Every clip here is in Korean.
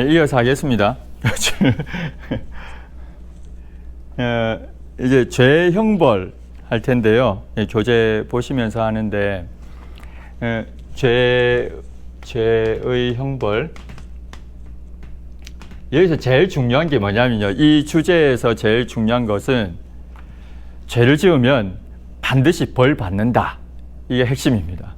이어서 하겠습니다. 이제 죄 형벌 할 텐데요. 교재 보시면서 하는데 죄의 형벌, 여기서 제일 중요한 게 뭐냐면요, 이 주제에서 제일 중요한 것은 죄를 지으면 반드시 벌 받는다, 이게 핵심입니다.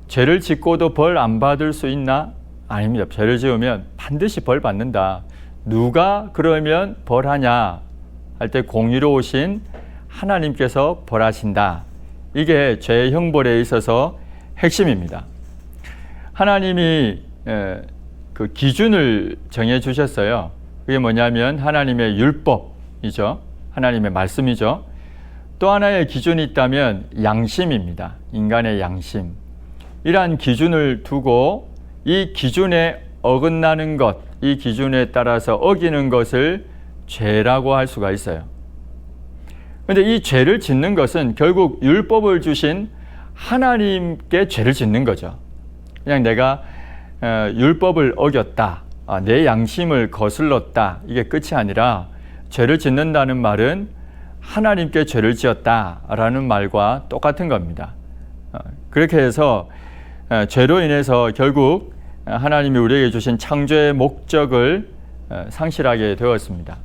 죄를 짓고도 벌 안 받을 수 있나? 아닙니다. 죄를 지으면 반드시 벌 받는다. 누가 그러면 벌하냐 할 때 공의로우신 하나님께서 벌하신다. 이게 죄의 형벌에 있어서 핵심입니다. 하나님이 그 기준을 정해 주셨어요. 그게 뭐냐면 하나님의 율법이죠. 하나님의 말씀이죠. 또 하나의 기준이 있다면 양심입니다. 인간의 양심. 이러한 기준을 두고 이 기준에 어긋나는 것, 이 기준에 따라서 어기는 것을 죄라고 할 수가 있어요. 그런데 이 죄를 짓는 것은 결국 율법을 주신 하나님께 죄를 짓는 거죠. 그냥 내가 율법을 어겼다, 내 양심을 거슬렀다, 이게 끝이 아니라 죄를 짓는다는 말은 하나님께 죄를 지었다라는 말과 똑같은 겁니다. 그렇게 해서 죄로 인해서 결국 하나님이 우리에게 주신 창조의 목적을 상실하게 되었습니다.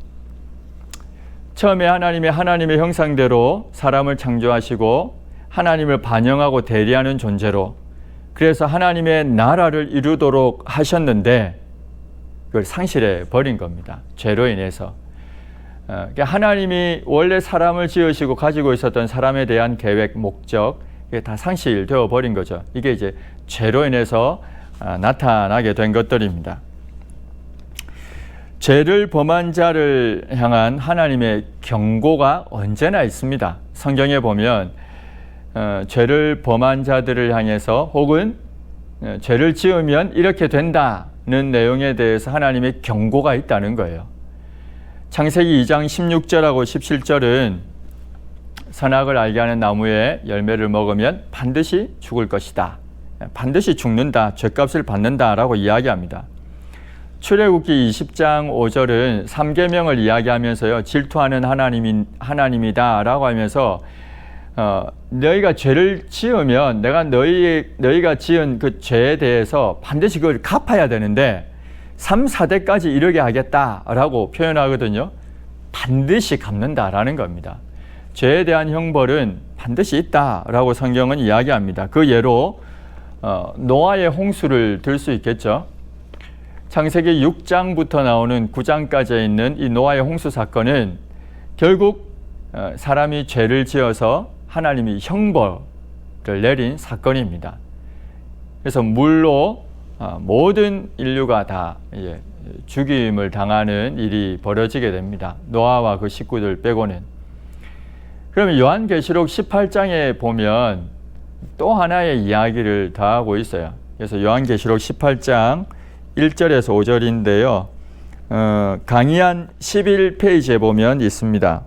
처음에 하나님의 형상대로 사람을 창조하시고 하나님을 반영하고 대리하는 존재로, 그래서 하나님의 나라를 이루도록 하셨는데 그걸 상실해 버린 겁니다. 죄로 인해서. 그러니까 하나님이 원래 사람을 지으시고 가지고 있었던 사람에 대한 계획, 목적, 이게 다 상실되어 버린 거죠. 이게 이제 죄로 인해서 나타나게 된 것들입니다. 죄를 범한 자를 향한 하나님의 경고가 언제나 있습니다. 성경에 보면 죄를 범한 자들을 향해서 혹은 죄를 지으면 이렇게 된다는 내용에 대해서 하나님의 경고가 있다는 거예요. 창세기 2장 16절하고 17절은 선악을 알게 하는 나무의 열매를 먹으면 반드시 죽을 것이다, 반드시 죽는다, 죄값을 받는다라고 이야기합니다. 출애굽기 20장 5절은 3계명을 이야기하면서요, 질투하는 하나님이다 라고 하면서 너희가 죄를 지으면 내가 너희가 지은 그 죄에 대해서 반드시 그걸 갚아야 되는데 3, 4대까지 이르게 하겠다라고 표현하거든요. 반드시 갚는다라는 겁니다. 죄에 대한 형벌은 반드시 있다라고 성경은 이야기합니다. 그 예로 노아의 홍수를 들 수 있겠죠. 창세기 6장부터 나오는 9장까지 있는 이 노아의 홍수 사건은 결국 사람이 죄를 지어서 하나님이 형벌을 내린 사건입니다. 그래서 물로 모든 인류가 다 죽임을 당하는 일이 벌어지게 됩니다. 노아와 그 식구들 빼고는. 그러면 요한계시록 18장에 보면 또 하나의 이야기를 더하고 있어요. 그래서 요한계시록 18장 1절에서 5절인데요. 강의한 11페이지에 보면 있습니다.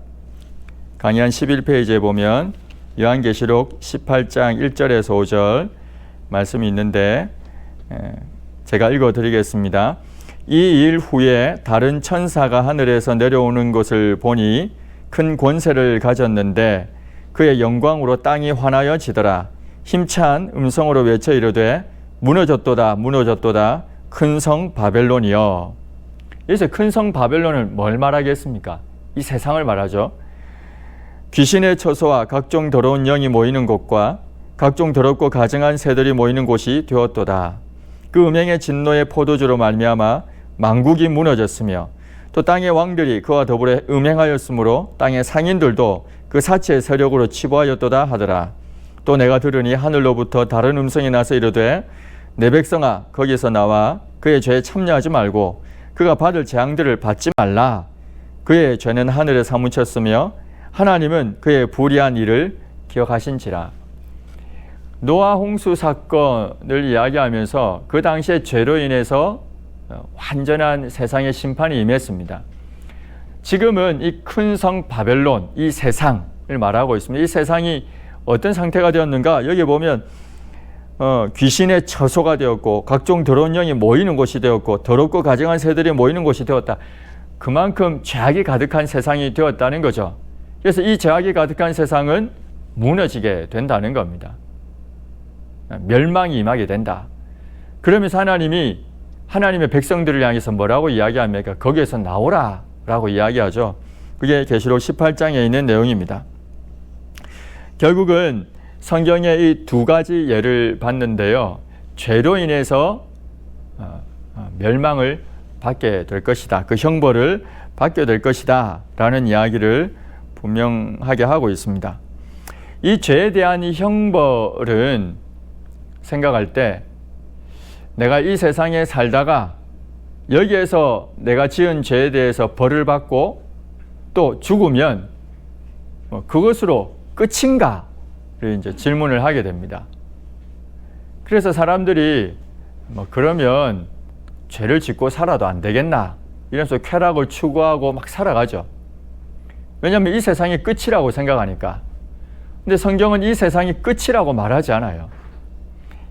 강의한 11페이지에 보면 요한계시록 18장 1절에서 5절 말씀이 있는데 제가 읽어드리겠습니다. 이 일 후에 다른 천사가 하늘에서 내려오는 것을 보니 큰 권세를 가졌는데 그의 영광으로 땅이 환하여지더라. 힘찬 음성으로 외쳐 이르되 무너졌도다 무너졌도다 큰 성 바벨론이여. 여기서 큰 성 바벨론을 뭘 말하겠습니까? 이 세상을 말하죠. 귀신의 처소와 각종 더러운 영이 모이는 곳과 각종 더럽고 가증한 새들이 모이는 곳이 되었도다. 그 음행의 진노의 포도주로 말미암아 만국이 무너졌으며 또 땅의 왕들이 그와 더불어 음행하였으므로 땅의 상인들도 그 사체의 세력으로 치부하였도다 하더라. 또 내가 들으니 하늘로부터 다른 음성이 나서 이르되 내 백성아 거기서 나와 그의 죄에 참여하지 말고 그가 받을 재앙들을 받지 말라. 그의 죄는 하늘에 사무쳤으며 하나님은 그의 불의한 일을 기억하신지라. 노아 홍수 사건을 이야기하면서 그 당시에 죄로 인해서 완전한 세상의 심판이 임했습니다. 지금은 이 큰 성 바벨론, 이 세상을 말하고 있습니다. 이 세상이 어떤 상태가 되었는가? 여기 보면 귀신의 처소가 되었고 각종 더러운 영이 모이는 곳이 되었고 더럽고 가증한 새들이 모이는 곳이 되었다. 그만큼 죄악이 가득한 세상이 되었다는 거죠. 그래서 이 죄악이 가득한 세상은 무너지게 된다는 겁니다. 멸망이 임하게 된다. 그러면서 하나님이 하나님의 백성들을 향해서 뭐라고 이야기합니까? 거기에서 나오라 라고 이야기하죠. 그게 계시록 18장에 있는 내용입니다. 결국은 성경에 이 두 가지 예를 봤는데요. 죄로 인해서 멸망을 받게 될 것이다. 그 형벌을 받게 될 것이다 라는 이야기를 분명하게 하고 있습니다. 이 죄에 대한 이 형벌은 생각할 때 내가 이 세상에 살다가 여기에서 내가 지은 죄에 대해서 벌을 받고 또 죽으면 그것으로 끝인가를 이제 질문을 하게 됩니다. 그래서 사람들이 그러면 죄를 짓고 살아도 안 되겠나 이러면서 쾌락을 추구하고 막 살아가죠. 왜냐하면 이 세상이 끝이라고 생각하니까. 근데 성경은 이 세상이 끝이라고 말하지 않아요.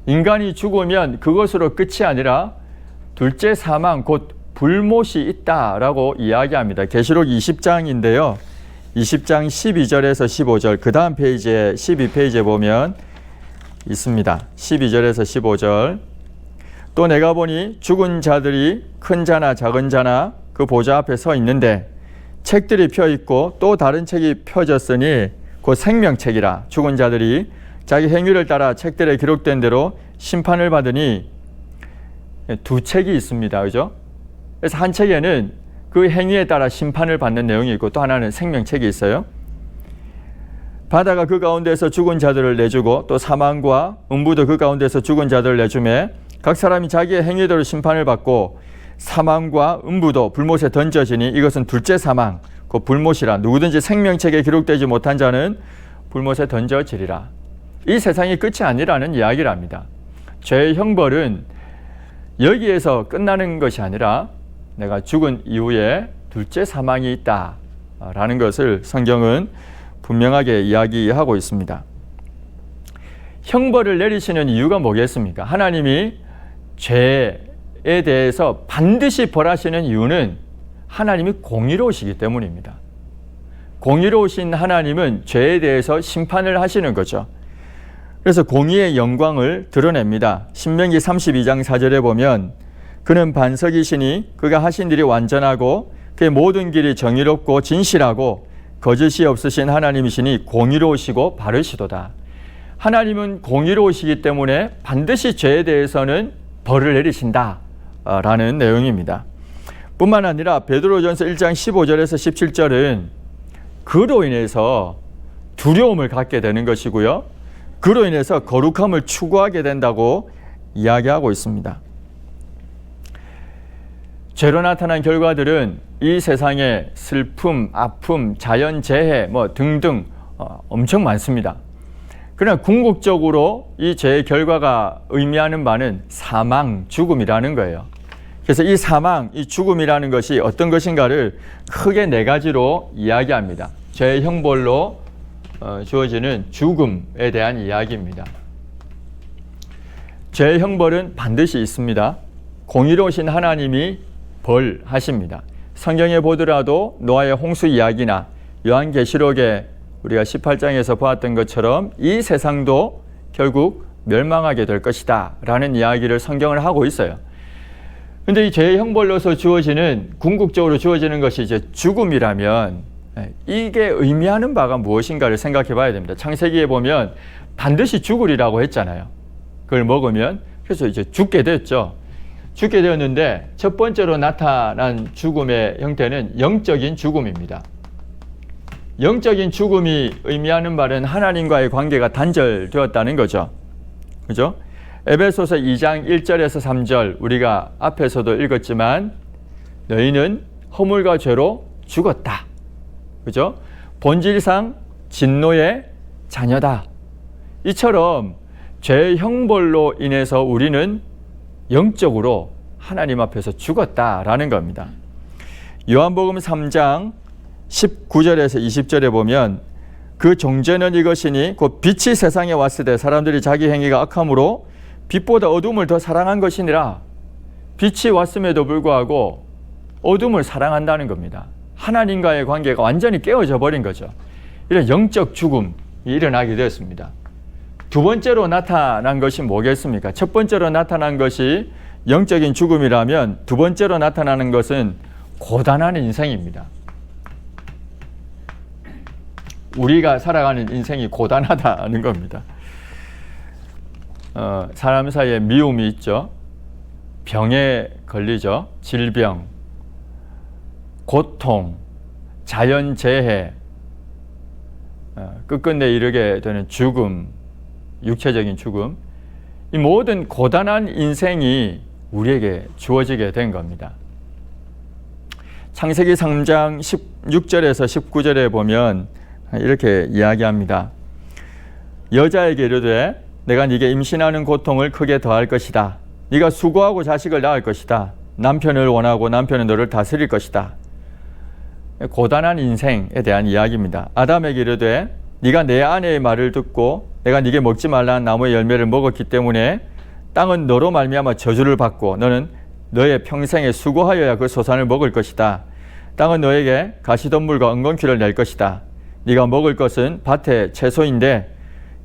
인간이 죽으면 그것으로 끝이 아니라 둘째 사망 곧 불못이 있다라고 이야기합니다. 계시록 20장인데요. 20장 12절에서 15절 그 다음 페이지에 12페이지에 보면 있습니다. 12절에서 15절 또 내가 보니 죽은 자들이 큰 자나 작은 자나 그 보좌 앞에 서 있는데 책들이 펴 있고 또 다른 책이 펴졌으니 곧 생명책이라. 죽은 자들이 자기 행위를 따라 책들에 기록된 대로 심판을 받으니 두 책이 있습니다. 그죠? 그래서 한 책에는 그 행위에 따라 심판을 받는 내용이 있고 또 하나는 생명책이 있어요. 바다가 그 가운데서 죽은 자들을 내주고 또 사망과 음부도 그 가운데서 죽은 자들을 내주매 각 사람이 자기의 행위대로 심판을 받고 사망과 음부도 불못에 던져지니 이것은 둘째 사망 그 불못이라. 누구든지 생명책에 기록되지 못한 자는 불못에 던져지리라. 이 세상이 끝이 아니라는 이야기를 합니다. 죄의 형벌은 여기에서 끝나는 것이 아니라 내가 죽은 이후에 둘째 사망이 있다라는 것을 성경은 분명하게 이야기하고 있습니다. 형벌을 내리시는 이유가 뭐겠습니까? 하나님이 죄에 대해서 반드시 벌하시는 이유는 하나님이 공의로우시기 때문입니다. 공의로우신 하나님은 죄에 대해서 심판을 하시는 거죠. 그래서 공의의 영광을 드러냅니다. 신명기 32장 4절에 보면 그는 반석이시니 그가 하신 일이 완전하고 그의 모든 길이 정의롭고 진실하고 거짓이 없으신 하나님이시니 공의로우시고 바르시도다. 하나님은 공의로우시기 때문에 반드시 죄에 대해서는 벌을 내리신다라는 내용입니다. 뿐만 아니라 베드로전서 1장 15절에서 17절은 그로 인해서 두려움을 갖게 되는 것이고요. 그로 인해서 거룩함을 추구하게 된다고 이야기하고 있습니다. 죄로 나타난 결과들은 이 세상에 슬픔, 아픔, 자연재해 등등 엄청 많습니다. 그러나 궁극적으로 이 죄의 결과가 의미하는 바는 사망, 죽음이라는 거예요. 그래서 이 사망, 이 죽음이라는 것이 어떤 것인가를 크게 네 가지로 이야기합니다. 죄의 형벌로 주어지는 죽음에 대한 이야기입니다. 죄의 형벌은 반드시 있습니다. 공의로우신 하나님이 벌하십니다. 성경에 보더라도 노아의 홍수 이야기나 요한계시록에 우리가 18장에서 보았던 것처럼 이 세상도 결국 멸망하게 될 것이다 라는 이야기를 성경을 하고 있어요. 그런데 이 죄의 형벌로서 주어지는 궁극적으로 주어지는 것이 이제 죽음이라면 이게 의미하는 바가 무엇인가를 생각해 봐야 됩니다. 창세기에 보면 반드시 죽으리라고 했잖아요. 그걸 먹으면. 그래서 이제 죽게 됐죠. 죽게 되었는데 첫 번째로 나타난 죽음의 형태는 영적인 죽음입니다. 영적인 죽음이 의미하는 바는 하나님과의 관계가 단절되었다는 거죠. 그죠? 에베소서 2장 1절에서 3절 우리가 앞에서도 읽었지만 너희는 허물과 죄로 죽었다. 그죠? 본질상 진노의 자녀다. 이처럼 죄의 형벌로 인해서 우리는 영적으로 하나님 앞에서 죽었다라는 겁니다. 요한복음 3장 19절에서 20절에 보면 그 종죄는 이것이니 곧 빛이 세상에 왔을 때 사람들이 자기 행위가 악함으로 빛보다 어둠을 더 사랑한 것이니라. 빛이 왔음에도 불구하고 어둠을 사랑한다는 겁니다. 하나님과의 관계가 완전히 깨어져 버린 거죠. 이런 영적 죽음이 일어나게 되었습니다. 두 번째로 나타난 것이 뭐겠습니까? 첫 번째로 나타난 것이 영적인 죽음이라면 두 번째로 나타나는 것은 고단한 인생입니다. 우리가 살아가는 인생이 고단하다는 겁니다. 사람 사이에 미움이 있죠. 병에 걸리죠. 질병, 고통, 자연재해, 끝끝내 이르게 되는 죽음, 육체적인 죽음, 이 모든 고단한 인생이 우리에게 주어지게 된 겁니다. 창세기 3장 16절에서 19절에 보면 이렇게 이야기합니다. 여자에게 이르되 내가 네게 임신하는 고통을 크게 더할 것이다. 네가 수고하고 자식을 낳을 것이다. 남편을 원하고 남편은 너를 다스릴 것이다. 고단한 인생에 대한 이야기입니다. 아담에게 이르되 네가 내 아내의 말을 듣고 내가 네게 먹지 말라는 나무의 열매를 먹었기 때문에 땅은 너로 말미암아 저주를 받고 너는 너의 평생에 수고하여야 그 소산을 먹을 것이다. 땅은 너에게 가시덤불과 엉겅퀴를 낼 것이다. 네가 먹을 것은 밭의 채소인데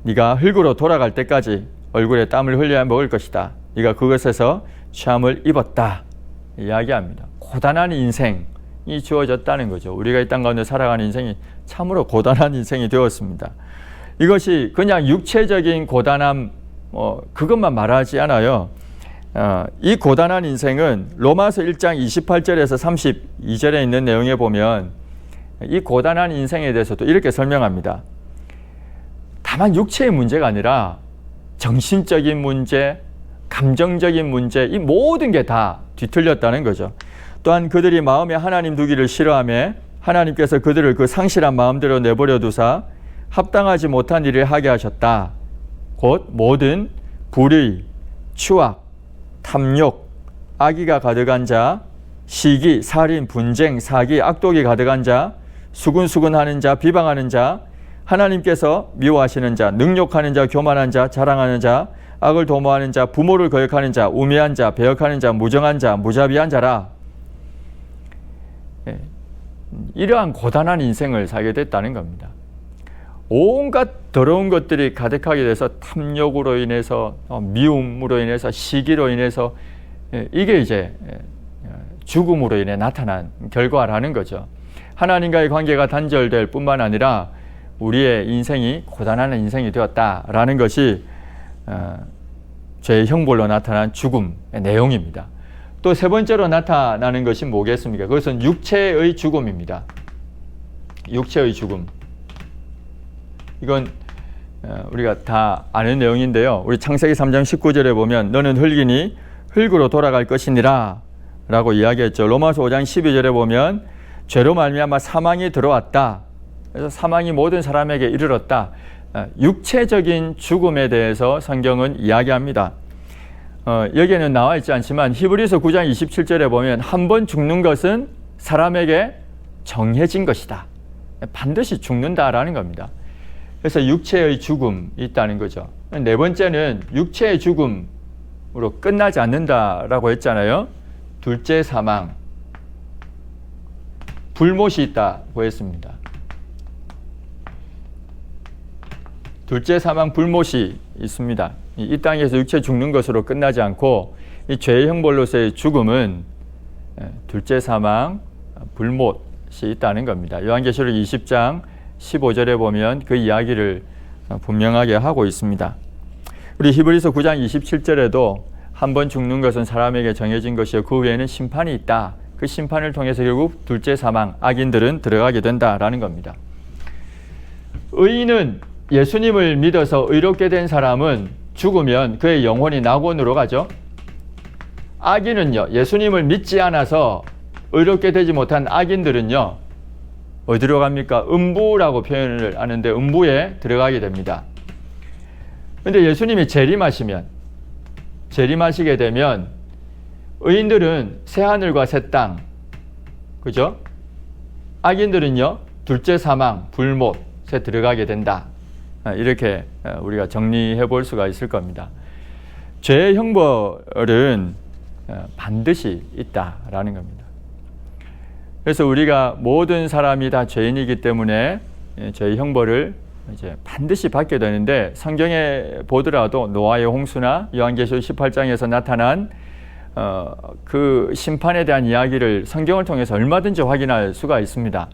네가 흙으로 돌아갈 때까지 얼굴에 땀을 흘려야 먹을 것이다. 네가 그것에서 취함을 입었다. 이야기합니다. 고단한 인생이 주어졌다는 거죠. 우리가 이 땅 가운데 살아가는 인생이 참으로 고단한 인생이 되었습니다. 이것이 그냥 육체적인 고단함 그것만 말하지 않아요. 이 고단한 인생은 로마서 1장 28절에서 32절에 있는 내용에 보면 이 고단한 인생에 대해서도 이렇게 설명합니다. 다만 육체의 문제가 아니라 정신적인 문제, 감정적인 문제, 이 모든 게 다 뒤틀렸다는 거죠. 또한 그들이 마음에 하나님 두기를 싫어하며 하나님께서 그들을 그 상실한 마음대로 내버려 두사 합당하지 못한 일을 하게 하셨다. 곧 모든 불의, 추악, 탐욕, 악의가 가득한 자, 시기, 살인, 분쟁, 사기, 악독이 가득한 자, 수군수군하는 자, 비방하는 자, 하나님께서 미워하시는 자, 능욕하는 자, 교만한 자, 자랑하는 자, 악을 도모하는 자, 부모를 거역하는 자, 우매한 자, 배역하는 자, 무정한 자, 무자비한 자라. 이러한 고단한 인생을 살게 됐다는 겁니다. 온갖 더러운 것들이 가득하게 돼서 탐욕으로 인해서 미움으로 인해서 시기로 인해서 이게 이제 죽음으로 인해 나타난 결과라는 거죠. 하나님과의 관계가 단절될 뿐만 아니라 우리의 인생이 고단한 인생이 되었다라는 것이 죄의 형벌로 나타난 죽음의 내용입니다. 또 세 번째로 나타나는 것이 뭐겠습니까? 그것은 육체의 죽음입니다. 육체의 죽음. 이건 우리가 다 아는 내용인데요. 우리 창세기 3장 19절에 보면 너는 흙이니 흙으로 돌아갈 것이니라 라고 이야기했죠. 로마서 5장 12절에 보면 죄로 말미암아 사망이 들어왔다. 그래서 사망이 모든 사람에게 이르렀다. 육체적인 죽음에 대해서 성경은 이야기합니다. 여기에는 나와 있지 않지만 히브리서 9장 27절에 보면 한 번 죽는 것은 사람에게 정해진 것이다. 반드시 죽는다라는 겁니다. 그래서 육체의 죽음이 있다는 거죠. 네 번째는 육체의 죽음으로 끝나지 않는다라고 했잖아요. 둘째 사망, 불못이 있다고 했습니다. 둘째 사망, 불못이 있습니다. 이 땅에서 육체 죽는 것으로 끝나지 않고 이 죄의 형벌로서의 죽음은 둘째 사망, 불못이 있다는 겁니다. 요한계시록 20장 15절에 보면 그 이야기를 분명하게 하고 있습니다. 우리 히브리서 9장 27절에도 한 번 죽는 것은 사람에게 정해진 것이요 그 외에는 심판이 있다. 그 심판을 통해서 결국 둘째 사망, 악인들은 들어가게 된다라는 겁니다. 의인은 예수님을 믿어서 의롭게 된 사람은 죽으면 그의 영혼이 낙원으로 가죠. 악인은요, 예수님을 믿지 않아서 의롭게 되지 못한 악인들은요, 어디로 갑니까? 음부라고 표현을 하는데 음부에 들어가게 됩니다. 그런데 예수님이 재림하시게 되면 의인들은 새하늘과 새 땅, 그죠? 악인들은요, 둘째 사망, 불못에 들어가게 된다. 이렇게 우리가 정리해 볼 수가 있을 겁니다. 죄의 형벌은 반드시 있다라는 겁니다. 그래서 우리가 모든 사람이 다 죄인이기 때문에 죄의 형벌을 이제 반드시 받게 되는데, 성경에 보더라도 노아의 홍수나 요한계시록 18장에서 나타난 그 심판에 대한 이야기를 성경을 통해서 얼마든지 확인할 수가 있습니다.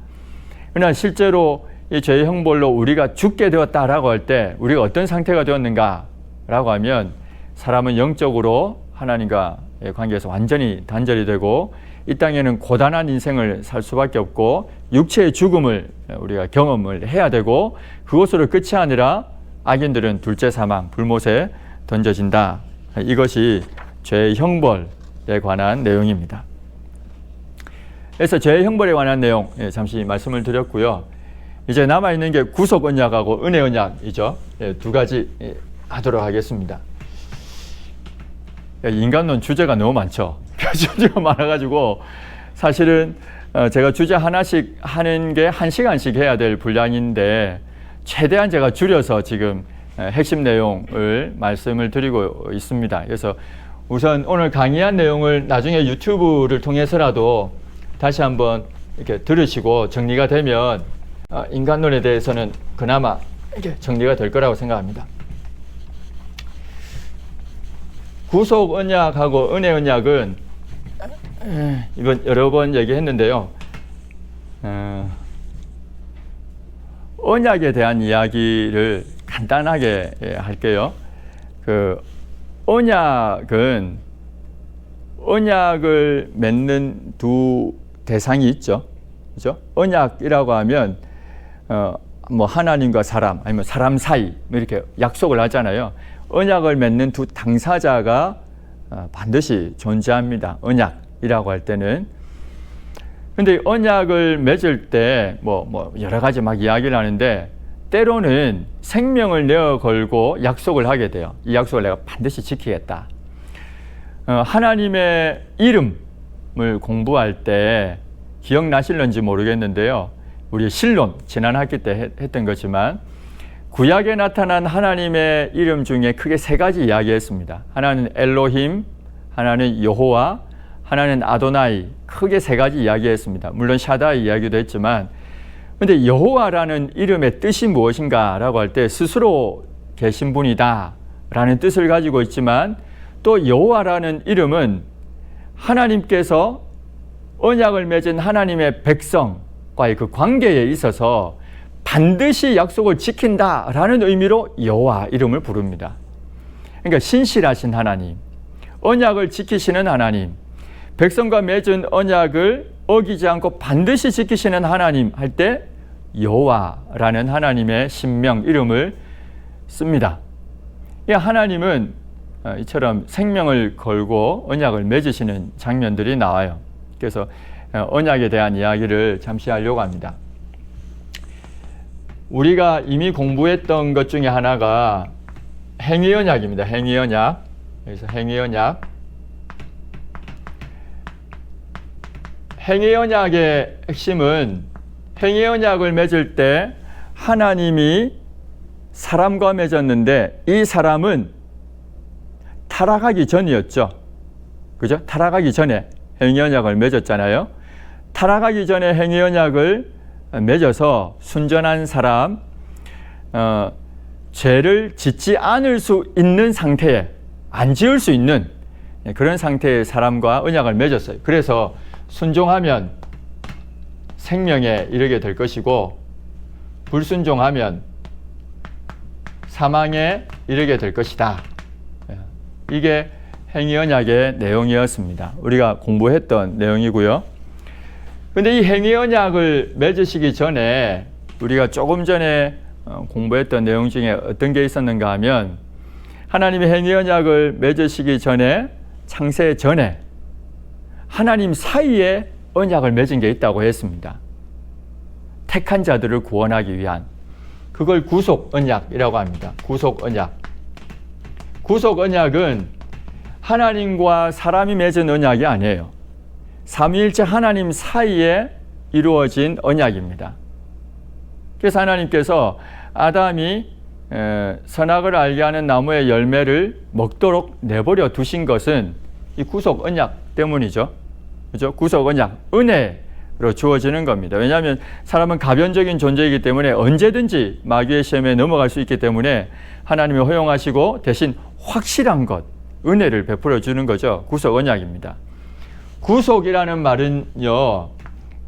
그러나 실제로 이 죄의 형벌로 우리가 죽게 되었다라고 할 때 우리가 어떤 상태가 되었는가라고 하면, 사람은 영적으로 하나님과의 관계에서 완전히 단절이 되고 이 땅에는 고단한 인생을 살 수밖에 없고 육체의 죽음을 우리가 경험을 해야 되고, 그것으로 끝이 아니라 악인들은 둘째 사망, 불못에 던져진다. 이것이 죄의 형벌에 관한 내용입니다. 그래서 죄의 형벌에 관한 내용 잠시 말씀을 드렸고요. 이제 남아있는 게 구속 언약하고 은혜 언약이죠. 두 가지 하도록 하겠습니다. 인간론 주제가 너무 많죠. 주제가 많아가지고 사실은 제가 주제 하나씩 하는 게 1시간씩 해야 될 분량인데, 최대한 제가 줄여서 지금 핵심 내용을 말씀을 드리고 있습니다. 그래서 우선 오늘 강의한 내용을 나중에 유튜브를 통해서라도 다시 한번 이렇게 들으시고 정리가 되면 인간론에 대해서는 그나마 이렇게 정리가 될 거라고 생각합니다. 구속 언약하고 은혜 언약은 이번 여러 번 얘기했는데요. 언약에 대한 이야기를 간단하게 할게요. 그 언약은 언약을 맺는 두 대상이 있죠. 그죠? 언약이라고 하면 뭐 하나님과 사람, 아니면 사람 사이 이렇게 약속을 하잖아요. 언약을 맺는 두 당사자가 반드시 존재합니다. 언약이라고 할 때는. 근데 언약을 맺을 때 뭐 여러 가지 막 이야기를 하는데, 때로는 생명을 내어 걸고 약속을 하게 돼요. 이 약속을 내가 반드시 지키겠다. 하나님의 이름을 공부할 때 기억나실런지 모르겠는데요. 우리 신론 지난 학기 때 했던 거지만, 구약에 나타난 하나님의 이름 중에 크게 세 가지 이야기했습니다. 하나는 엘로힘, 하나는 여호와, 하나는 아도나이, 크게 세 가지 이야기했습니다. 물론 샤다이 이야기도 했지만, 근데 여호와라는 이름의 뜻이 무엇인가 라고 할 때 스스로 계신 분이다 라는 뜻을 가지고 있지만, 또 여호와라는 이름은 하나님께서 언약을 맺은 하나님의 백성과의 그 관계에 있어서 반드시 약속을 지킨다라는 의미로 여호와 이름을 부릅니다. 그러니까 신실하신 하나님, 언약을 지키시는 하나님, 백성과 맺은 언약을 어기지 않고 반드시 지키시는 하나님 할 때 여호와라는 하나님의 신명 이름을 씁니다. 이 하나님은 이처럼 생명을 걸고 언약을 맺으시는 장면들이 나와요. 그래서 언약에 대한 이야기를 잠시 하려고 합니다. 우리가 이미 공부했던 것 중에 하나가 행위언약입니다. 행위언약. 그래서 행위언약. 행위언약의 핵심은, 행위언약을 맺을 때 하나님이 사람과 맺었는데 이 사람은 타락하기 전이었죠. 그죠? 타락하기 전에 행위언약을 맺었잖아요. 타락하기 전에 행위언약을 맺어서 순전한 사람, 죄를 짓지 않을 수 있는 상태에, 안 지을 수 있는 그런 상태의 사람과 언약을 맺었어요. 그래서 순종하면 생명에 이르게 될 것이고, 불순종하면 사망에 이르게 될 것이다. 이게 행위언약의 내용이었습니다. 우리가 공부했던 내용이고요. 근데 이 행위언약을 맺으시기 전에 우리가 조금 전에 공부했던 내용 중에 어떤 게 있었는가 하면, 하나님의 행위언약을 맺으시기 전에, 창세 전에 하나님 사이에 언약을 맺은 게 있다고 했습니다. 택한 자들을 구원하기 위한, 그걸 구속 언약이라고 합니다. 구속 언약. 구속 언약은 하나님과 사람이 맺은 언약이 아니에요. 삼위일체 하나님 사이에 이루어진 언약입니다. 그래서 하나님께서 아담이 선악을 알게 하는 나무의 열매를 먹도록 내버려 두신 것은 이 구속 언약 때문이죠. 그죠? 구속 언약, 은혜로 주어지는 겁니다. 왜냐하면 사람은 가변적인 존재이기 때문에 언제든지 마귀의 시험에 넘어갈 수 있기 때문에 하나님이 허용하시고 대신 확실한 것, 은혜를 베풀어 주는 거죠. 구속 언약입니다. 구속이라는 말은요,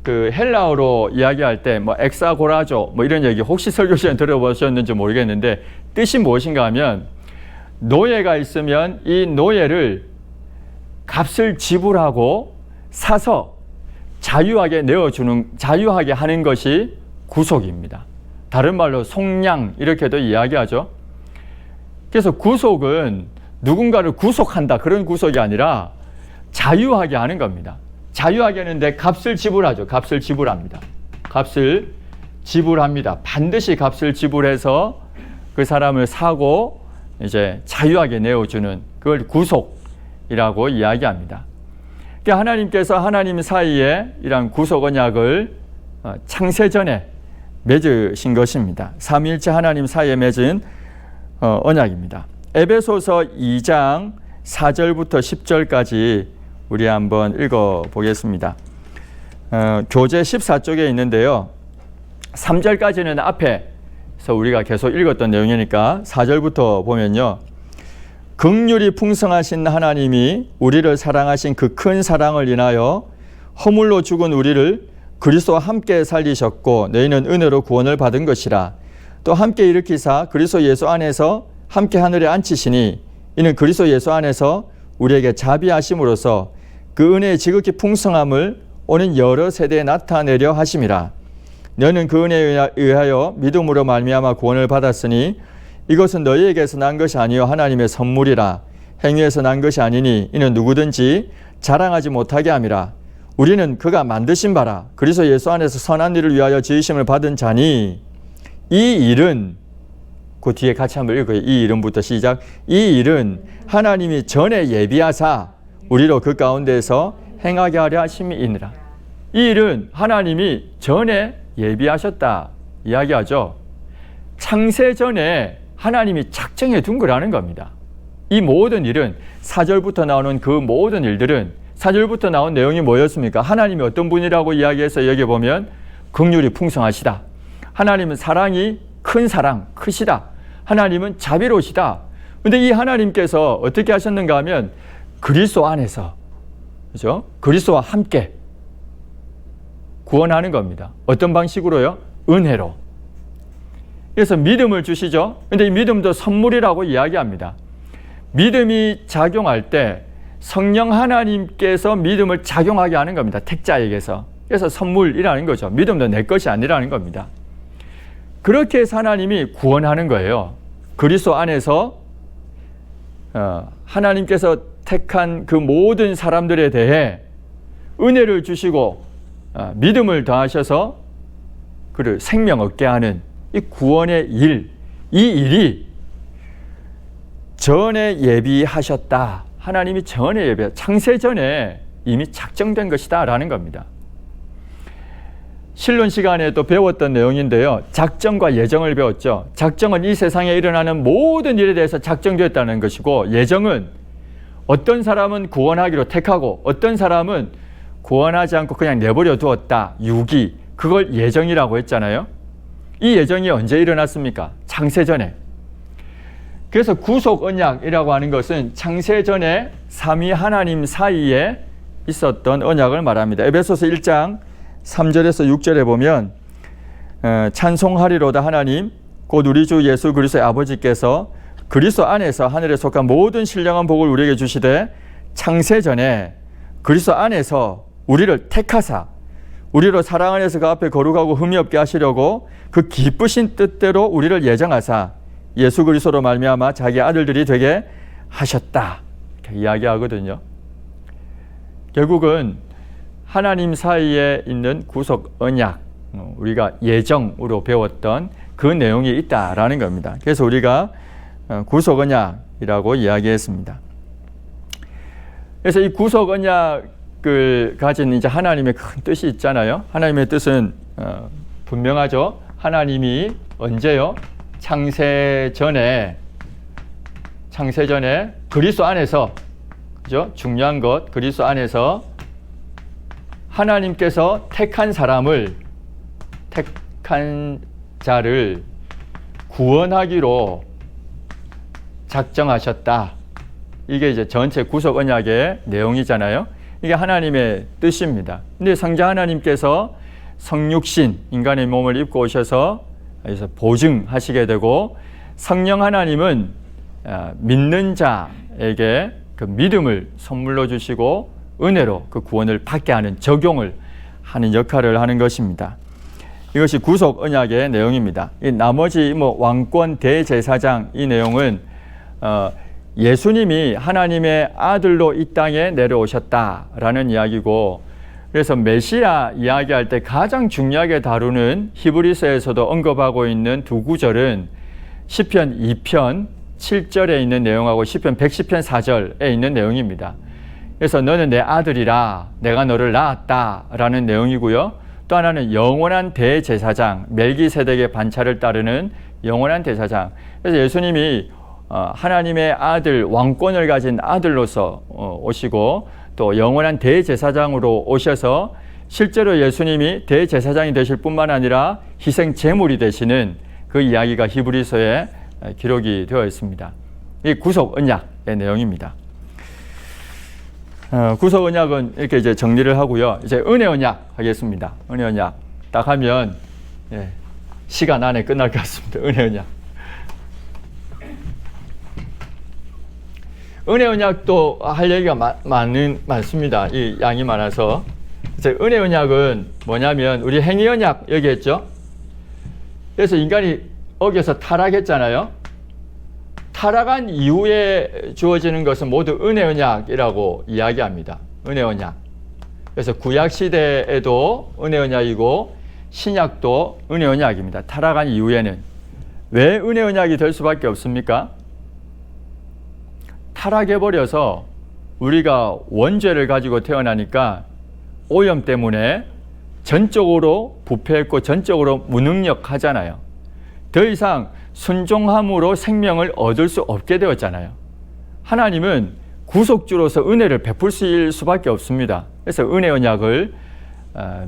그 헬라어로 이야기할 때 뭐 엑사고라조 뭐 이런 얘기 혹시 설교 시간에 들어보셨는지 모르겠는데 뜻이 무엇인가 하면 노예가 있으면 이 노예를 값을 지불하고 사서 자유하게 내어주는, 자유하게 하는 것이 구속입니다. 다른 말로 속량 이렇게도 이야기하죠. 그래서 구속은 누군가를 구속한다 그런 구속이 아니라 자유하게 하는 겁니다. 자유하게 하는데 값을 지불하죠. 값을 지불합니다. 값을 지불합니다. 반드시 값을 지불해서 그 사람을 사고 이제 자유하게 내어주는 그걸 구속이라고 이야기합니다. 그러니까 하나님께서 하나님 사이에 이러한 구속 언약을 창세전에 맺으신 것입니다. 삼위일체 하나님 사이에 맺은 언약입니다. 에베소서 2장 4절부터 10절까지 우리 한번 읽어보겠습니다. 교재 14쪽에 있는데요. 3절까지는 앞에서 우리가 계속 읽었던 내용이니까 4절부터 보면요. 긍휼이 풍성하신 하나님이 우리를 사랑하신 그 큰 사랑을 인하여 허물로 죽은 우리를 그리스도와 함께 살리셨고 너희는 은혜로 구원을 받은 것이라. 또 함께 일으키사 그리스도 예수 안에서 함께 하늘에 앉히시니 이는 그리스도 예수 안에서 우리에게 자비하심으로써 그 은혜의 지극히 풍성함을 오는 여러 세대에 나타내려 하심이라. 너는 그 은혜에 의하여 믿음으로 말미암아 구원을 받았으니 이것은 너희에게서 난 것이 아니요 하나님의 선물이라. 행위에서 난 것이 아니니 이는 누구든지 자랑하지 못하게 함이라. 우리는 그가 만드신 바라 그리스도 예수 안에서 선한 일을 위하여 지으심을 받은 자니 이 일은, 그 뒤에 같이 한번 읽어요. 이 일은부터 시작. 이 일은 하나님이 전에 예비하사 우리로 그 가운데서 행하게 하려 하심이니라. 이 일은 하나님이 전에 예비하셨다 이야기하죠. 창세 전에 하나님이 작정해 둔 거라는 겁니다. 이 모든 일은 4절부터 나오는 그 모든 일들은 4절부터 나온 내용이 뭐였습니까? 하나님이 어떤 분이라고 이야기해서 여기 보면 긍휼이 풍성하시다. 하나님은 사랑이 큰 사랑, 크시다. 하나님은 자비로우시다. 근데 이 하나님께서 어떻게 하셨는가 하면 그리스도 안에서, 그죠? 그리스도와 함께 구원하는 겁니다. 어떤 방식으로요? 은혜로. 그래서 믿음을 주시죠. 근데 이 믿음도 선물이라고 이야기합니다. 믿음이 작용할 때 성령 하나님께서 믿음을 작용하게 하는 겁니다. 택자에게서. 그래서 선물이라는 거죠. 믿음도 내 것이 아니라는 겁니다. 그렇게 해서 하나님이 구원하는 거예요. 그리스도 안에서 하나님께서 택한 그 모든 사람들에 대해 은혜를 주시고 믿음을 더하셔서 그를 생명 얻게 하는 이 구원의 일, 이 일이 전에 예비하셨다. 하나님이 전에 창세 전에 이미 작정된 것이다 라는 겁니다. 신론 시간에 또 배웠던 내용인데요. 작정과 예정을 배웠죠. 작정은 이 세상에 일어나는 모든 일에 대해서 작정되었다는 것이고, 예정은 어떤 사람은 구원하기로 택하고 어떤 사람은 구원하지 않고 그냥 내버려 두었다. 유기. 그걸 예정이라고 했잖아요. 이 예정이 언제 일어났습니까? 창세전에. 그래서 구속 언약이라고 하는 것은 창세전에 삼위 하나님 사이에 있었던 언약을 말합니다. 에베소서 1장 3절에서 6절에 보면 찬송하리로다 하나님 곧 우리 주 예수 그리스도의 아버지께서 그리스도 안에서 하늘에 속한 모든 신령한 복을 우리에게 주시되 창세전에 그리스도 안에서 우리를 택하사 우리로 사랑 안에서 그 앞에 거룩하고 흠이 없게 하시려고 그 기쁘신 뜻대로 우리를 예정하사 예수 그리스도로 말미암아 자기 아들들이 되게 하셨다. 이렇게 이야기하거든요. 결국은 하나님 사이에 있는 구속 언약, 우리가 예정으로 배웠던 그 내용이 있다라는 겁니다. 그래서 우리가 구속 언약이라고 이야기했습니다. 그래서 이 구속 언약을 가진 이제 하나님의 큰 뜻이 있잖아요. 하나님의 뜻은 분명하죠. 하나님이 언제요? 창세 전에 그리스도 안에서, 그죠? 중요한 것, 그리스도 안에서 하나님께서 택한 자를 구원하기로 작정하셨다. 이게 이제 전체 구속 언약의 내용이잖아요. 이게 하나님의 뜻입니다. 근데 성자 하나님께서 성육신, 인간의 몸을 입고 오셔서 여기서 보증하시게 되고, 성령 하나님은 믿는 자에게 그 믿음을 선물로 주시고 은혜로 그 구원을 받게 하는, 적용을 하는 역할을 하는 것입니다. 이것이 구속 언약의 내용입니다. 이 나머지 왕권 대제사장, 이 내용은 예수님이 하나님의 아들로 이 땅에 내려오셨다라는 이야기고, 그래서 메시아 이야기할 때 가장 중요하게 다루는 히브리서에서도 언급하고 있는 두 구절은 시편 2편 7절에 있는 내용하고 시편 110편 4절에 있는 내용입니다. 그래서 너는 내 아들이라, 내가 너를 낳았다 라는 내용이고요. 또 하나는 영원한 대제사장, 멜기세덱의 반차를 따르는 영원한 대제사장. 그래서 예수님이 하나님의 아들, 왕권을 가진 아들로서 오시고, 또 영원한 대제사장으로 오셔서 실제로 예수님이 대제사장이 되실 뿐만 아니라 희생 제물이 되시는 그 이야기가 히브리서에 기록이 되어 있습니다. 이 구속 언약의 내용입니다. 구속 언약은 이렇게 이제 정리를 하고요. 이제 은혜 언약 하겠습니다. 은혜 언약 딱 하면 시간 안에 끝날 것 같습니다. 은혜 언약. 은혜 언약도 할 얘기가 많습니다. 이 양이 많아서. 이제 은혜 언약은 뭐냐면, 우리 행위 언약 얘기했죠. 그래서 인간이 어겨서 타락했잖아요. 타락한 이후에 주어지는 것은 모두 은혜 언약이라고 이야기합니다. 은혜 언약. 그래서 구약 시대에도 은혜 언약이고 신약도 은혜 언약입니다. 타락한 이후에는. 왜 은혜 언약이 될 수밖에 없습니까? 타락해버려서 우리가 원죄를 가지고 태어나니까 오염 때문에 전적으로 부패했고 전적으로 무능력하잖아요. 더 이상 순종함으로 생명을 얻을 수 없게 되었잖아요. 하나님은 구속주로서 은혜를 베풀 수밖에 없습니다. 그래서 은혜 언약을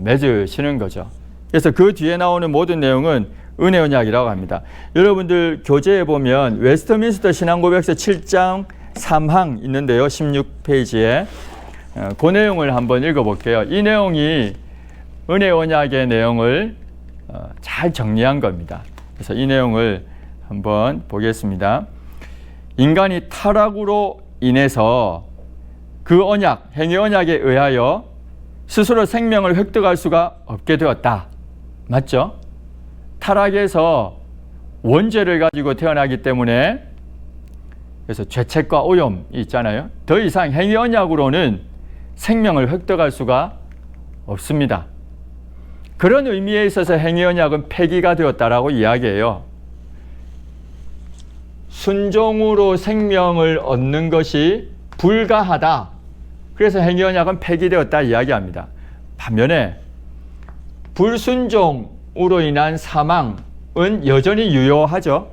맺으시는 거죠. 그래서 그 뒤에 나오는 모든 내용은 은혜 언약이라고 합니다. 여러분들 교재에 보면 웨스트민스터 신앙고백서 7장 3항 있는데요. 16페이지에 그 내용을 한번 읽어볼게요. 이 내용이 은혜 언약의 내용을 잘 정리한 겁니다. 그래서 이 내용을 한번 보겠습니다. 인간이 타락으로 인해서 그 언약, 행위 언약에 의하여 스스로 생명을 획득할 수가 없게 되었다. 맞죠? 타락에서 원죄를 가지고 태어나기 때문에, 그래서 죄책과 오염이 있잖아요. 더 이상 행위 언약으로는 생명을 획득할 수가 없습니다. 그런 의미에 있어서 행위 언약은 폐기가 되었다라고 이야기해요. 순종으로 생명을 얻는 것이 불가하다. 그래서 행위 언약은 폐기되었다 이야기합니다. 반면에 불순종으로 인한 사망은 여전히 유효하죠.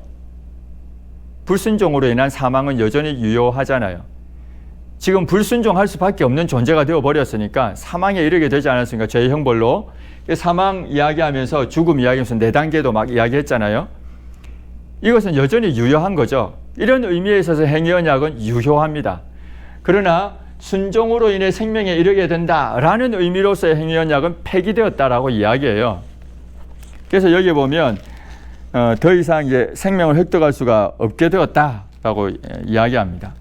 불순종으로 인한 사망은 여전히 유효하잖아요. 지금 불순종할 수밖에 없는 존재가 되어버렸으니까, 사망에 이르게 되지 않았으니까, 죄의 형벌로. 사망 이야기하면서 죽음 이야기하면서 4단계도 막 이야기했잖아요. 이것은 여전히 유효한 거죠. 이런 의미에 있어서 행위 언약은 유효합니다. 그러나 순종으로 인해 생명에 이르게 된다라는 의미로서의 행위 언약은 폐기되었다라고 이야기해요. 그래서 여기 보면 더 이상 이제 생명을 획득할 수가 없게 되었다라고 이야기합니다.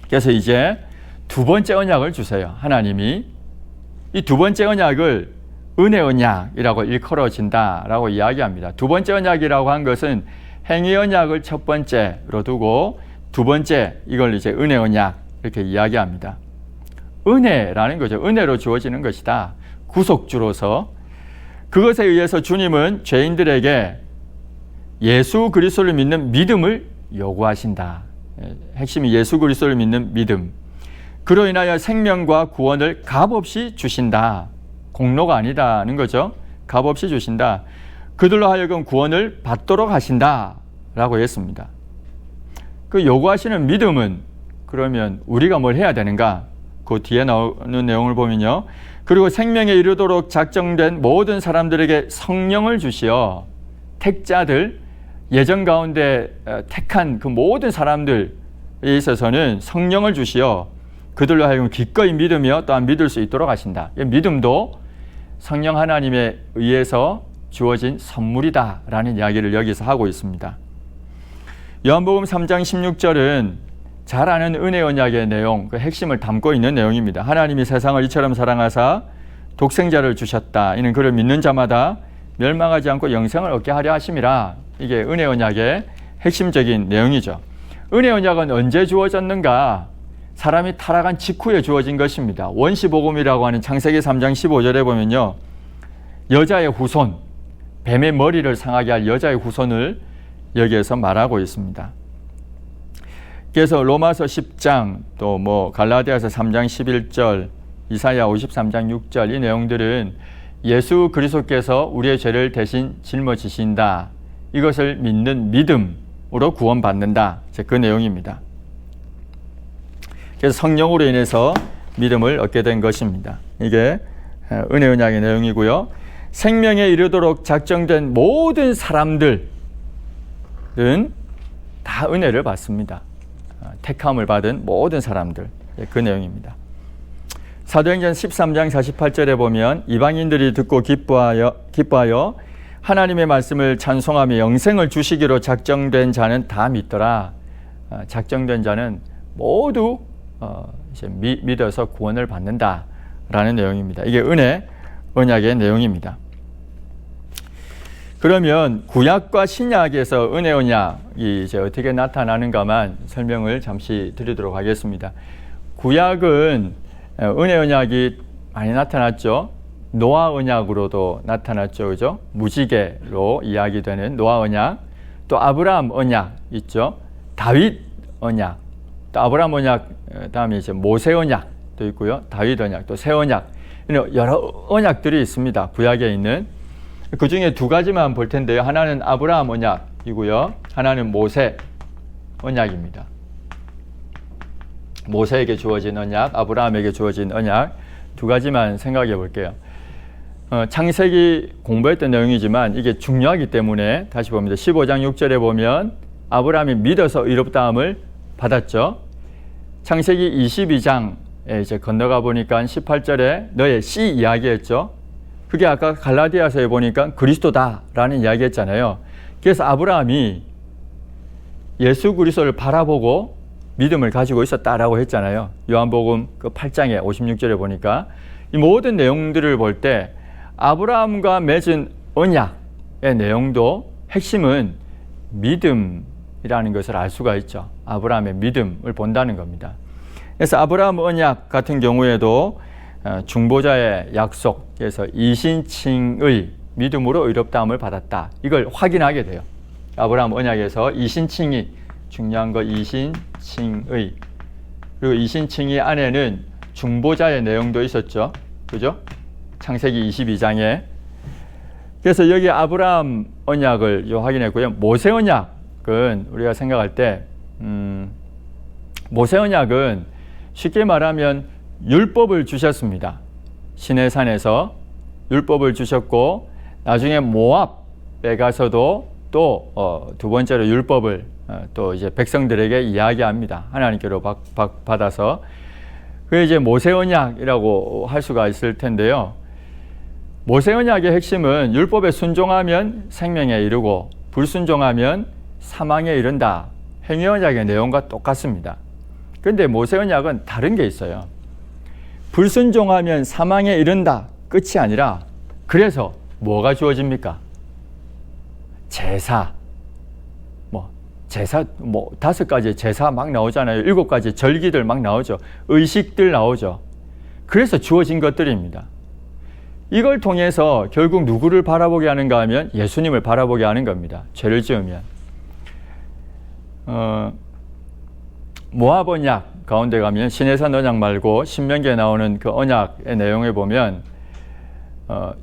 그래서 이제 두 번째 언약을 주세요. 하나님이 이 두 번째 언약을 은혜 언약이라고 일컬어진다라고 이야기합니다. 두 번째 언약이라고 한 것은 행위 언약을 첫 번째로 두고 두 번째, 이걸 이제 은혜 언약 이렇게 이야기합니다. 은혜라는 거죠. 은혜로 주어지는 것이다. 구속주로서. 그것에 의해서 주님은 죄인들에게 예수 그리스도를 믿는 믿음을 요구하신다. 핵심이 예수 그리스도를 믿는 믿음. 그로 인하여 생명과 구원을 값없이 주신다. 공로가 아니다는 거죠. 값없이 주신다. 그들로 하여금 구원을 받도록 하신다 라고 했습니다. 그 요구하시는 믿음은 그러면 우리가 뭘 해야 되는가? 그 뒤에 나오는 내용을 보면요. 그리고 생명에 이르도록 작정된 모든 사람들에게 성령을 주시어 택자들, 예정 가운데 택한 그 모든 사람들에 있어서는 성령을 주시어 그들로 하여금 기꺼이 믿으며 또한 믿을 수 있도록 하신다. 믿음도 성령 하나님에 의해서 주어진 선물이다 라는 이야기를 여기서 하고 있습니다. 요한복음 3장 16절은 잘 아는 은혜 언약의 내용, 그 핵심을 담고 있는 내용입니다. 하나님이 세상을 이처럼 사랑하사 독생자를 주셨다. 이는 그를 믿는 자마다 멸망하지 않고 영생을 얻게 하려 하심이라. 이게 은혜 언약의 핵심적인 내용이죠. 은혜 언약은 언제 주어졌는가? 사람이 타락한 직후에 주어진 것입니다. 원시복음이라고 하는 창세기 3장 15절에 보면요. 여자의 후손, 뱀의 머리를 상하게 할 여자의 후손을 여기에서 말하고 있습니다. 그래서 로마서 10장, 또 갈라디아서 3장 11절, 이사야 53장 6절 이 내용들은 예수 그리스도께서 우리의 죄를 대신 짊어지신다. 이것을 믿는 믿음으로 구원받는다. 그 내용입니다. 그래서 성령으로 인해서 믿음을 얻게 된 것입니다. 이게 은혜 언약의 내용이고요. 생명에 이르도록 작정된 모든 사람들은 다 은혜를 받습니다. 택함을 받은 모든 사람들, 그 내용입니다. 사도행전 13장 48절에 보면 이방인들이 듣고 기뻐하여 하나님의 말씀을 찬송하며 영생을 주시기로 작정된 자는 다 믿더라. 작정된 자는 모두 이제 믿어서 구원을 받는다라는 내용입니다. 이게 은혜 언약의 내용입니다. 그러면 구약과 신약에서 은혜 언약이 이제 어떻게 나타나는가만 설명을 잠시 드리도록 하겠습니다. 구약은 은혜 언약이 많이 나타났죠. 노아 언약으로도 나타났죠, 그죠? 무지개로 이야기되는 노아 언약, 또 아브라함 언약 있죠. 다윗 언약, 또 아브라함 언약 다음에 이제 모세 언약도 있고요. 다윗 언약, 또 새 언약, 여러 언약들이 있습니다. 구약에 있는. 그 중에 두 가지만 볼 텐데요. 하나는 아브라함 언약이고요. 하나는 모세 언약입니다. 모세에게 주어진 언약, 아브라함에게 주어진 언약 두 가지만 생각해 볼게요. 창세기 공부했던 내용이지만 이게 중요하기 때문에 다시 봅니다. 15장 6절에 보면 아브라함이 믿어서 의롭다함을 받았죠. 창세기 22장에 이제 건너가 보니까 18절에 너의 씨 이야기했죠. 그게 아까 갈라디아서에 보니까 그리스도다라는 이야기했잖아요. 그래서 아브라함이 예수 그리스도를 바라보고 믿음을 가지고 있었다라고 했잖아요. 요한복음 그 8장에 56절에 보니까 이 모든 내용들을 볼 때 아브라함과 맺은 언약의 내용도 핵심은 믿음이라는 것을 알 수가 있죠. 아브라함의 믿음을 본다는 겁니다. 그래서 아브라함 언약 같은 경우에도 중보자의 약속에서 이신칭의 믿음으로 의롭다함을 받았다. 이걸 확인하게 돼요. 아브라함 언약에서 이신칭이 중요한 거 이신칭의. 그리고 이신칭의 안에는 중보자의 내용도 있었죠. 그죠? 창세기 22장에. 그래서 여기 아브라함 언약을 확인했고요. 모세 언약은 우리가 생각할 때 모세 언약은 쉽게 말하면 율법을 주셨습니다. 시내산에서 율법을 주셨고 나중에 모압에 가서도 또 두 번째로 율법을 또 이제 백성들에게 이야기합니다. 하나님께로 받아서. 그게 이제 모세 언약이라고 할 수가 있을 텐데요. 모세 언약의 핵심은 율법에 순종하면 생명에 이르고 불순종하면 사망에 이른다. 행위 언약의 내용과 똑같습니다. 그런데 모세 언약은 다른 게 있어요. 불순종하면 사망에 이른다. 끝이 아니라 그래서 뭐가 주어집니까? 제사. 제사 5가지 제사 막 나오잖아요. 7가지 절기들 막 나오죠. 의식들 나오죠. 그래서 주어진 것들입니다. 이걸 통해서 결국 누구를 바라보게 하는가 하면 예수님을 바라보게 하는 겁니다. 죄를 지으면. 모압 언약 가운데 가면 시내산 언약 말고 신명기에 나오는 그 언약의 내용에 보면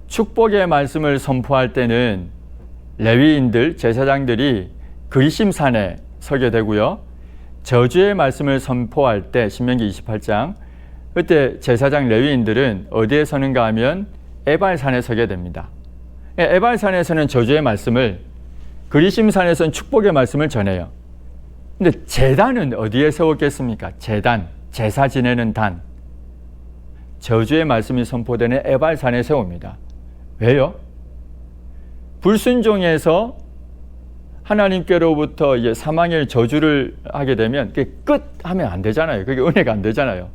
축복의 말씀을 선포할 때는 레위인들, 제사장들이 그리심산에 서게 되고요. 저주의 말씀을 선포할 때 신명기 28장 그때 제사장 레위인들은 어디에 서는가 하면 에발산에 서게 됩니다. 에발산에서는 저주의 말씀을, 그리심산에서는 축복의 말씀을 전해요. 근데 제단은 어디에 세웠겠습니까? 제단, 제사 지내는 단. 저주의 말씀이 선포되는 에발산에 세웁니다. 왜요? 불순종해서 하나님께로부터 이제 사망의 저주를 하게 되면 그게 끝 하면 안 되잖아요. 그게 은혜가 안 되잖아요.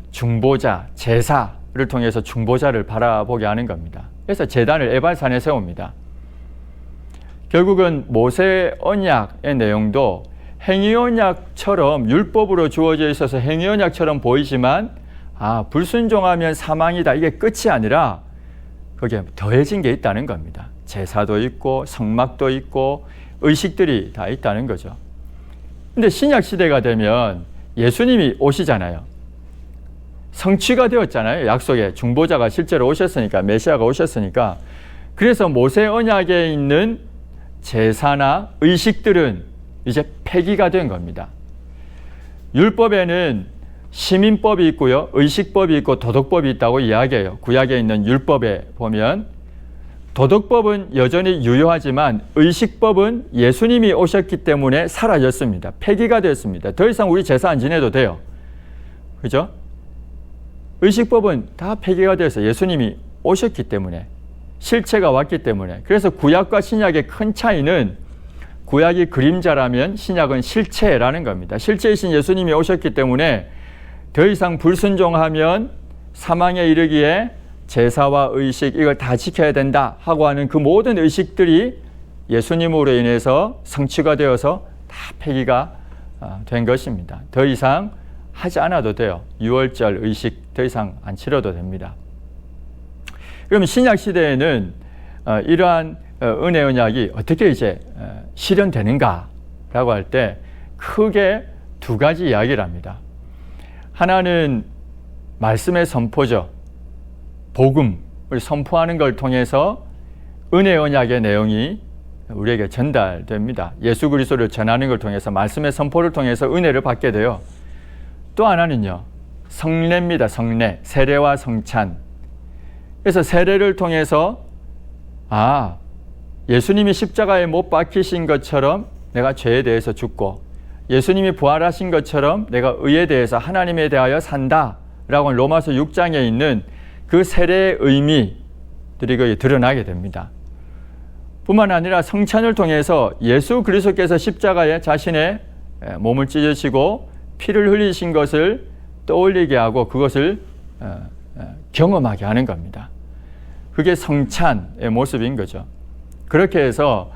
중보자, 제사를 통해서 중보자를 바라보게 하는 겁니다. 그래서 제단을 에발산에 세웁니다. 결국은 모세 언약의 내용도 행위 언약처럼 율법으로 주어져 있어서 행위 언약처럼 보이지만 불순종하면 사망이다. 이게 끝이 아니라 거기에 더해진 게 있다는 겁니다. 제사도 있고 성막도 있고 의식들이 다 있다는 거죠. 근데 신약 시대가 되면 예수님이 오시잖아요. 성취가 되었잖아요. 약속의 중보자가 실제로 오셨으니까, 메시아가 오셨으니까. 그래서 모세 언약에 있는 제사나 의식들은 이제 폐기가 된 겁니다. 율법에는 시민법이 있고요, 의식법이 있고 도덕법이 있다고 이야기해요. 구약에 있는 율법에 보면 도덕법은 여전히 유효하지만 의식법은 예수님이 오셨기 때문에 사라졌습니다. 폐기가 됐습니다. 더 이상 우리 제사 안 지내도 돼요. 그죠? 의식법은 다 폐기가 돼서 예수님이 오셨기 때문에, 실체가 왔기 때문에. 그래서 구약과 신약의 큰 차이는 구약이 그림자라면 신약은 실체라는 겁니다. 실체이신 예수님이 오셨기 때문에 더 이상 불순종하면 사망에 이르기에 제사와 의식 이걸 다 지켜야 된다 하고 하는 그 모든 의식들이 예수님으로 인해서 성취가 되어서 다 폐기가 된 것입니다. 더 이상 하지 않아도 돼요. 유월절 의식 더 이상 안 치러도 됩니다. 그러면 신약 시대에는 이러한 은혜 언약이 어떻게 이제 실현되는가라고 할 때 크게 두 가지 이야기를 합니다. 하나는 말씀의 선포죠. 복음을 선포하는 걸 통해서 은혜 언약의 내용이 우리에게 전달됩니다. 예수 그리스도를 전하는 걸 통해서, 말씀의 선포를 통해서 은혜를 받게 돼요. 또 하나는요, 성례입니다. 성례, 세례와 성찬. 그래서 세례를 통해서 예수님이 십자가에 못 박히신 것처럼 내가 죄에 대해서 죽고, 예수님이 부활하신 것처럼 내가 의에 대해서 하나님에 대하여 산다라고 로마서 6장에 있는 그 세례의 의미들이 드러나게 됩니다. 뿐만 아니라 성찬을 통해서 예수 그리스도께서 십자가에 자신의 몸을 찢으시고 피를 흘리신 것을 떠올리게 하고 그것을 경험하게 하는 겁니다. 그게 성찬의 모습인 거죠. 그렇게 해서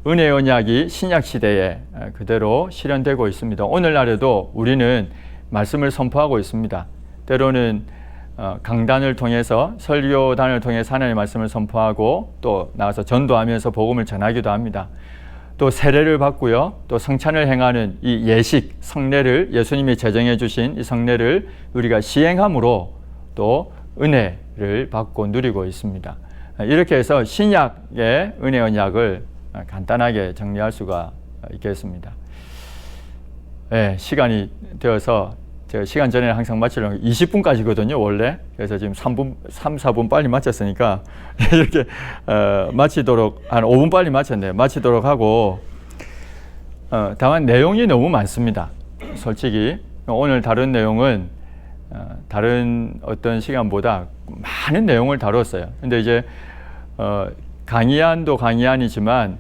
은혜 언약이 신약 시대에 그대로 실현되고 있습니다. 오늘날에도 우리는 말씀을 선포하고 있습니다. 때로는 강단을 통해서, 설교단을 통해서 하나님의 말씀을 선포하고 또 나가서 전도하면서 복음을 전하기도 합니다. 또 세례를 받고요, 또 성찬을 행하는 이 예식, 성례를, 예수님이 제정해 주신 이 성례를 우리가 시행함으로 또 은혜를 받고 누리고 있습니다. 이렇게 해서 신약의 은혜 언약을 간단하게 정리할 수가 있겠습니다. 네, 시간이 되어서 제가 시간 전에 항상 마치려고 20분까지거든요, 원래. 그래서 지금 3, 4분 빨리 마쳤으니까 이렇게 마치도록, 한 5분 빨리 마쳤네요. 마치도록 하고, 다만 내용이 너무 많습니다. 솔직히 오늘 다룬 내용은 다른 어떤 시간보다 많은 내용을 다뤘어요. 근데 이제 강의안도 강의안이지만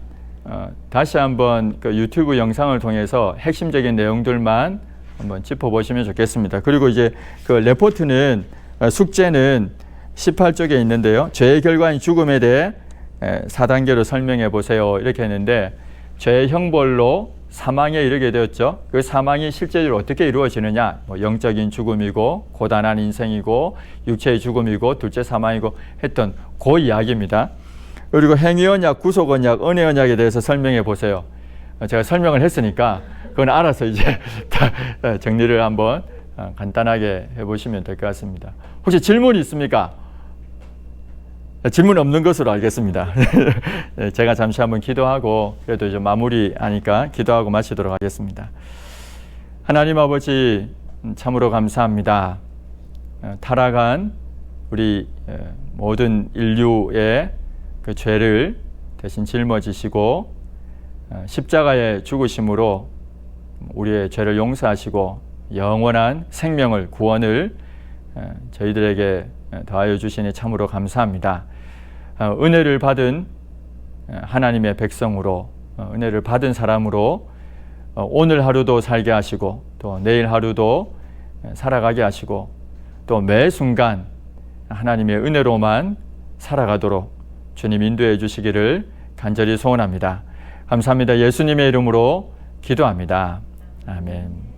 다시 한번 그 유튜브 영상을 통해서 핵심적인 내용들만 한번 짚어보시면 좋겠습니다. 그리고 이제 그 레포트는, 숙제는 18쪽에 있는데요. 죄의 결과인 죽음에 대해 4단계로 설명해 보세요. 이렇게 했는데, 죄의 형벌로 사망에 이르게 되었죠. 그 사망이 실제로 어떻게 이루어지느냐, 영적인 죽음이고 고단한 인생이고 육체의 죽음이고 둘째 사망이고 했던 그 이야기입니다. 그리고 행위 언약, 구속 언약, 은혜 언약에 대해서 설명해 보세요. 제가 설명을 했으니까 그건 알아서 이제 다 정리를 한번 간단하게 해보시면 될 것 같습니다. 혹시 질문이 있습니까? 질문 없는 것으로 알겠습니다. 제가 잠시 한번 기도하고 그래도 이제 마무리하니까 기도하고 마치도록 하겠습니다. 하나님 아버지 참으로 감사합니다. 타락한 우리 모든 인류의 그 죄를 대신 짊어지시고 십자가의 죽으심으로 우리의 죄를 용서하시고 영원한 생명을 구원을 저희들에게 더하여 주시니 참으로 감사합니다. 은혜를 받은 하나님의 백성으로 은혜를 받은 사람으로 오늘 하루도 살게 하시고 또 내일 하루도 살아가게 하시고 또 매 순간 하나님의 은혜로만 살아가도록 주님 인도해 주시기를 간절히 소원합니다. 감사합니다. 예수님의 이름으로 기도합니다. 아멘.